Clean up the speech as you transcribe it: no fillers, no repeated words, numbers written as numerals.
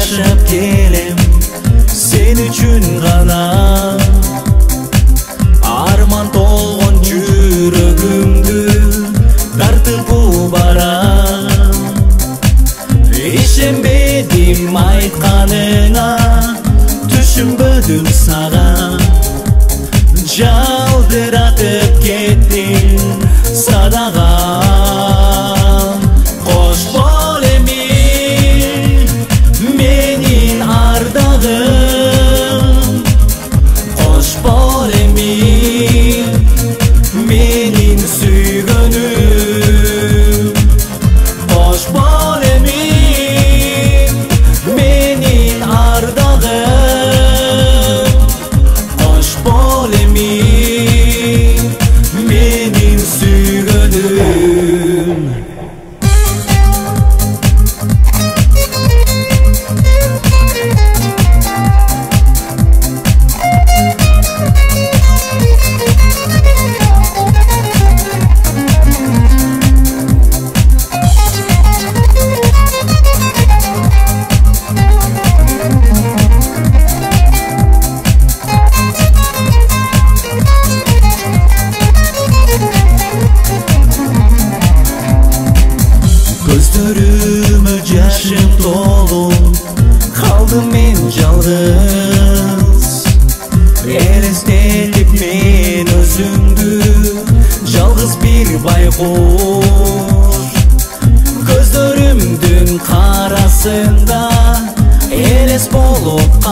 жашап келем сен үчүн гана. Арман толгон жүрөгүмдү тартып барам. Ишенбедим айтканыңа, түшүнбөдүм сага. Жалдыратып кеттин садага. Кош бол эми менин ардагым, кош бол эми менин сүйгөнүм, кош бол эми менин ардагым, кош бол эми менин сүйгөнүм. Gözlerime yaşım dolu, kaldım men жалгыз. Elestedip men özümdü, жалгыз bir baykuş. Gözlerimdün karasında eles bolup